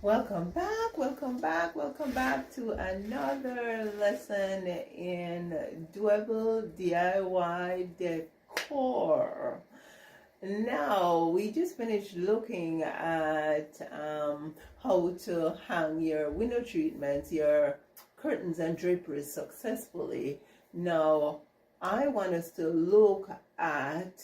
Welcome back to another lesson in doable DIY decor. Now, we just finished looking at how to hang your window treatments, your curtains and draperies successfully. Now, I want us to look at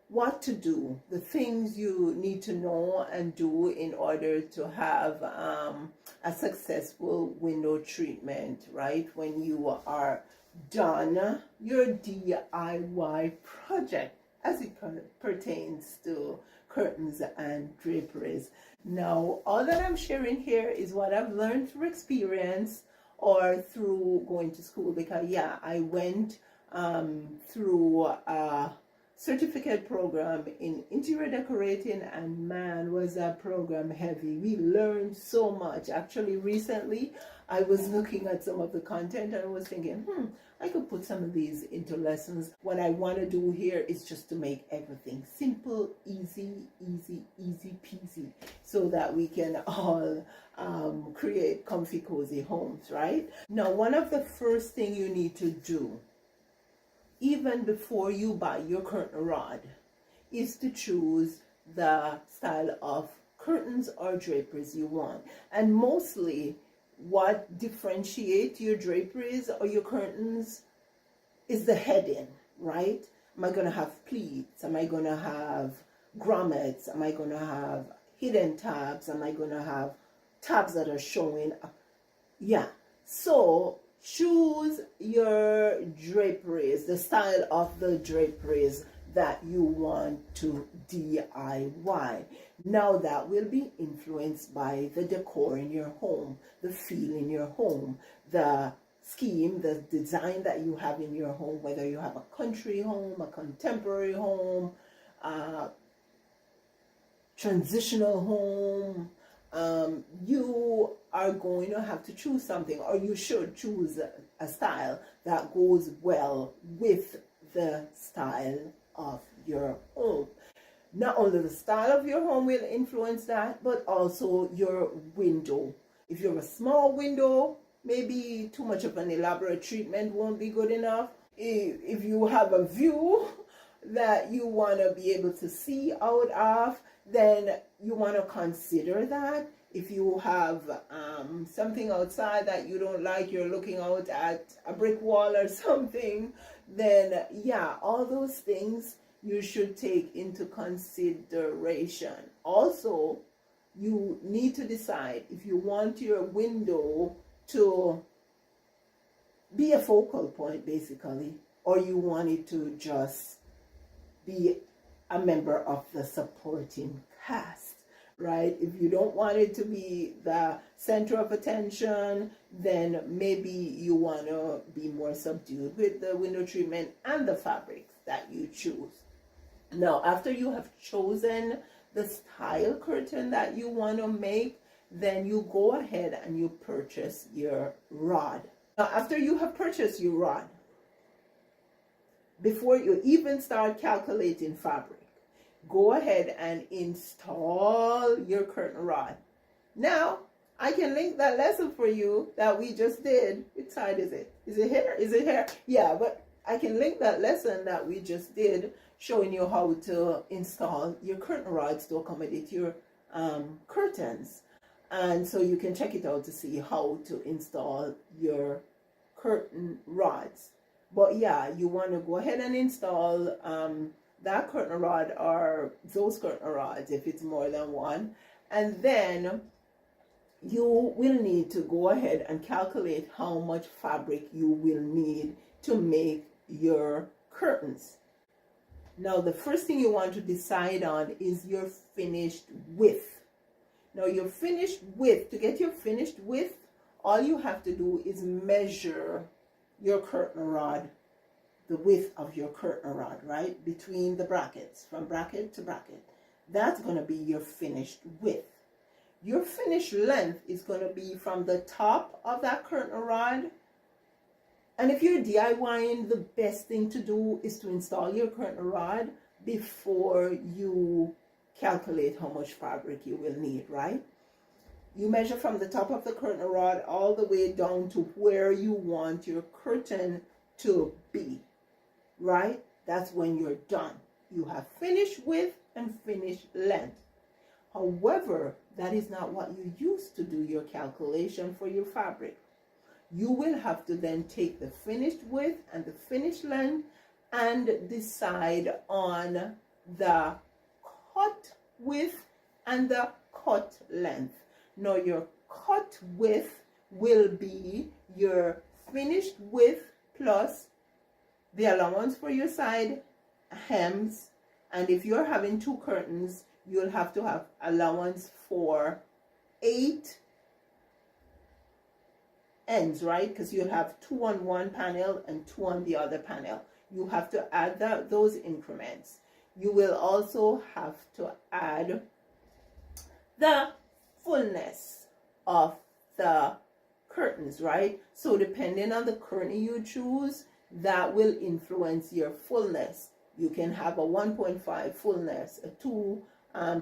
what to do, the things you need to know and do in order to have a successful window treatment, right? When you are done your DIY project as it pertains to curtains and draperies. Now, all that I'm sharing here is what I've learned through experience or through going to school, because yeah, I went through a certificate program in interior decorating, and man, was that program heavy. We learned so much. Actually, recently I was looking at some of the content and I was thinking, I could put some of these into lessons. What I want to do here is just to make everything simple, easy peasy, so that we can all create comfy, cozy homes, right? Now, one of the first thing you need to do, even before you buy your curtain rod, is to choose the style of curtains or draperies you want. And mostly what differentiates your draperies or your curtains is the heading, right? Am I going to have pleats? Am I going to have grommets? Am I going to have hidden tabs? Am I going to have tabs that are showing? Yeah. So choose your draperies, the style of the draperies that you want to DIY. Now, that will be influenced by the decor in your home, the feel in your home, the scheme, the design that you have in your home, whether you have a country home, a contemporary home, a transitional home. You are going to have to choose something, or you should choose a style that goes well with the style of your home. Not only the style of your home will influence that, but also your window. If you have a small window, maybe too much of an elaborate treatment won't be good enough. If you have a view that you want to be able to see out of, then you want to consider that. If you have something outside that you don't like, you're looking out at a brick wall or something, then yeah, all those things you should take into consideration. Also, you need to decide if you want your window to be a focal point, basically, or you want it to just be a member of the supporting cast, right? If you don't want it to be the center of attention, then maybe you want to be more subdued with the window treatment and the fabrics that you choose. Now, after you have chosen the style curtain that you want to make, then you go ahead and you purchase your rod. Now, after you have purchased your rod, before you even start calculating fabric, go ahead and install your curtain rod. Now, I can link that lesson for you that we just did. Which side is it? Is it here? Is it here? Yeah, but I can link that lesson that we just did showing you how to install your curtain rods to accommodate your curtains. And so you can check it out to see how to install your curtain rods. But yeah, you want to go ahead and install that curtain rod or those curtain rods if it's more than one. And then you will need to go ahead and calculate how much fabric you will need to make your curtains. Now, the first thing you want to decide on is your finished width. Now, your finished width, to get your finished width, all you have to do is measure your curtain rod, the width of your curtain rod, right? Between the brackets, from bracket to bracket. That's going to be your finished width. Your finished length is going to be from the top of that curtain rod. And if you're DIYing, the best thing to do is to install your curtain rod before you calculate how much fabric you will need, right? You measure from the top of the curtain rod all the way down to where you want your curtain to be, right? That's when you're done. You have finished width and finished length. However, that is not what you use to do your calculation for your fabric. You will have to then take the finished width and the finished length and decide on the cut width and the cut length. Now your cut width will be your finished width plus the allowance for your side hems, and if you're having 2 curtains, you'll have to have allowance for 8 ends, right? Because you'll have 2 on one panel and 2 on the other panel. You have to add those increments. You will also have to add the fullness of the curtains, right? So depending on the curtain you choose, that will influence your fullness. You can have a 1.5 fullness, a 2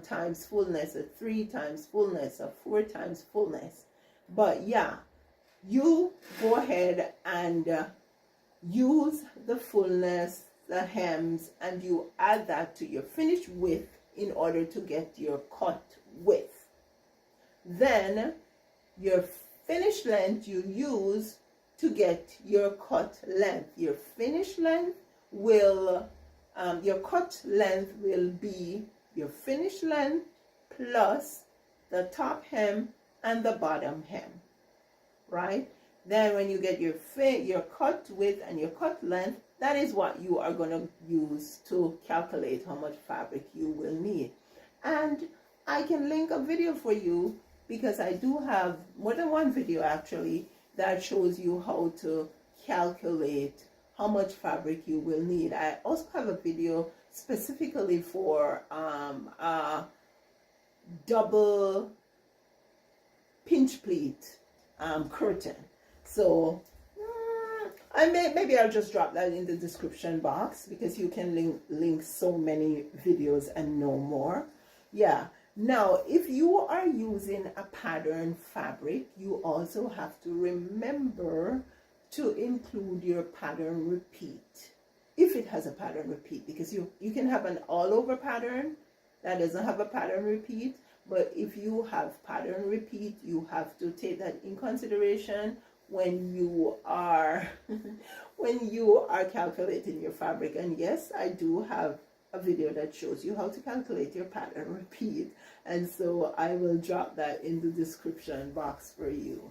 times fullness, a 3 times fullness, a 4 times fullness. But yeah, you go ahead and use the fullness, the hems, and you add that to your finished width in order to get your cut width. Then your finished length you use to get your cut length. Your finished length will, your cut length will be your finished length plus the top hem and the bottom hem, right? Then when you get your cut width and your cut length, that is what you are going to use to calculate how much fabric you will need. And I can link a video for you, because I do have more than one video actually that shows you how to calculate how much fabric you will need. I also have a video specifically for a double pinch pleat curtain. So maybe I'll just drop that in the description box, because you can link so many videos and know more. Yeah. Now, if you are using a pattern fabric, you also have to remember to include your pattern repeat, if it has a pattern repeat, because you can have an all over pattern that doesn't have a pattern repeat. But if you have pattern repeat, you have to take that in consideration when you are when you are calculating your fabric. And yes, I do have a video that shows you how to calculate your pattern repeat, and so I will drop that in the description box for you.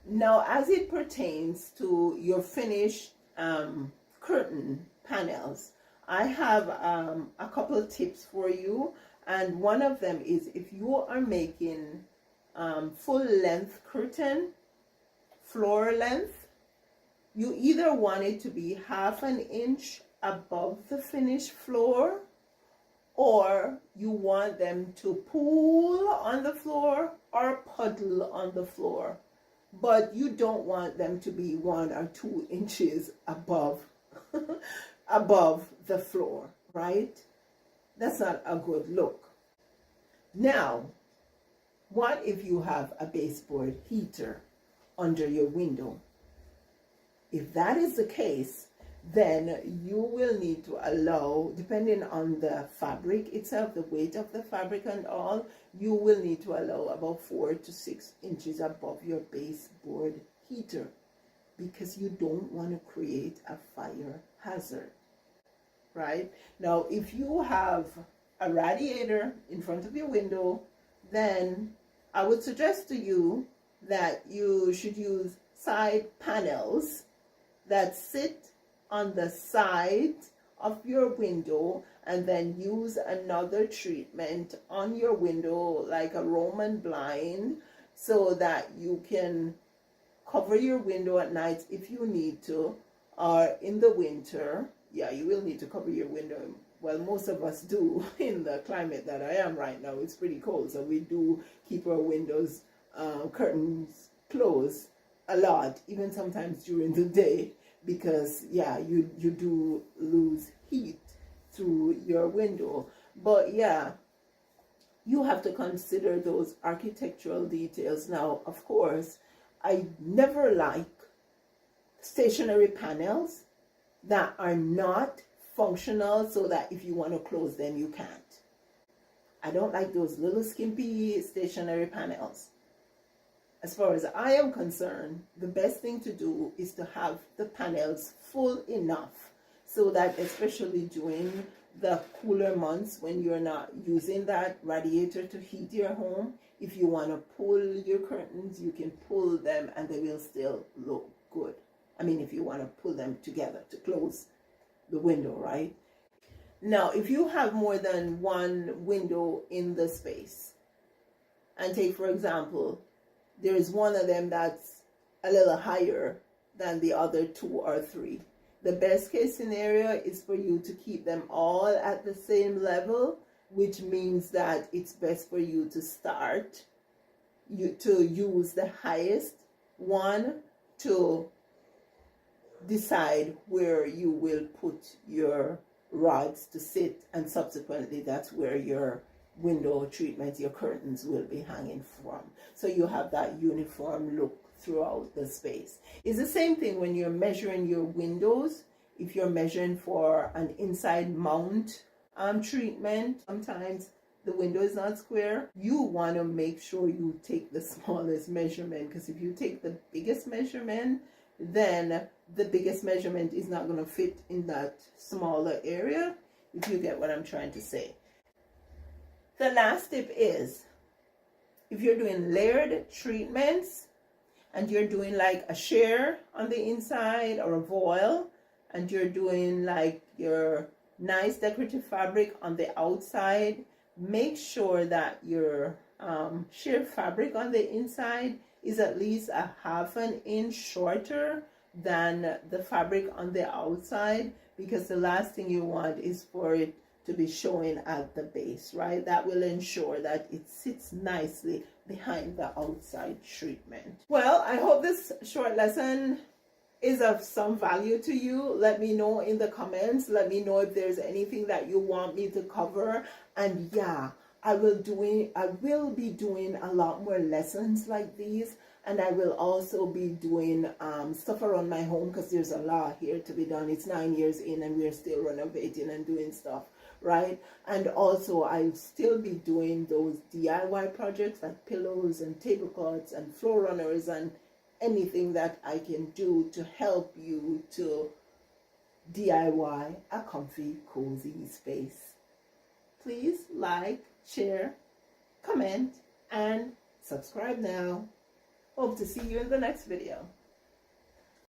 Now, as it pertains to your finished curtain panels, I have a couple of tips for you, and one of them is, if you are making full length curtain, floor length, you either want it to be 1/2 inch above the finished floor, or you want them to pool on the floor or puddle on the floor, but you don't want them to be 1 or 2 inches above above the floor, right? That's not a good look. Now, what if you have a baseboard heater under your window? If that is the case, then you will need to allow, depending on the fabric itself, the weight of the fabric and all, you will need to allow about 4 to 6 inches above your baseboard heater, because you don't want to create a fire hazard, right? Now, if you have a radiator in front of your window, then I would suggest to you that you should use side panels that sit on the side of your window, and then use another treatment on your window, like a Roman blind, so that you can cover your window at night if you need to, or in the winter. Yeah, you will need to cover your window. Well, most of us do in the climate that I am right now. It's pretty cold, so we do keep our windows, curtains closed a lot, even sometimes during the day, because yeah, you do lose heat through your window. But yeah, you have to consider those architectural details. Now, of course, I never like stationary panels that are not functional so that if you want to close them, you can't. I don't like those little skimpy stationary panels. As far as I am concerned, the best thing to do is to have the panels full enough so that, especially during the cooler months when you're not using that radiator to heat your home, if you want to pull your curtains, you can pull them and they will still look good. I mean, if you want to pull them together to close the window, right? Now, if you have more than one window in the space, and take, for example, there is one of them that's a little higher than the other 2 or 3. The best case scenario is for you to keep them all at the same level, which means that it's best for you to start to use the highest one to decide where you will put your rods to sit, and subsequently that's where your window treatments, your curtains will be hanging from. So you have that uniform look throughout the space. It's the same thing when you're measuring your windows. If you're measuring for an inside mount treatment, sometimes the window is not square. You want to make sure you take the smallest measurement, because if you take the biggest measurement, then the biggest measurement is not going to fit in that smaller area, if you get what I'm trying to say. The last tip is, if you're doing layered treatments and you're doing like a sheer on the inside or a voile, and you're doing like your nice decorative fabric on the outside, make sure that your sheer fabric on the inside is at least a ½ an inch shorter than the fabric on the outside, because the last thing you want is for it to be showing at the base, right? That will ensure that it sits nicely behind the outside treatment. Well, I hope this short lesson is of some value to you. Let me know in the comments. Let me know if there's anything that you want me to cover. And yeah, I will be doing a lot more lessons like these, and I will also be doing stuff around my home, because there's a lot here to be done. It's 9 years in and we're still renovating and doing stuff, right? And also I'll still be doing those DIY projects like pillows and tablecloths and floor runners and anything that I can do to help you to DIY a comfy, cozy space. Please like, share, comment, and subscribe now. Hope to see you in the next video.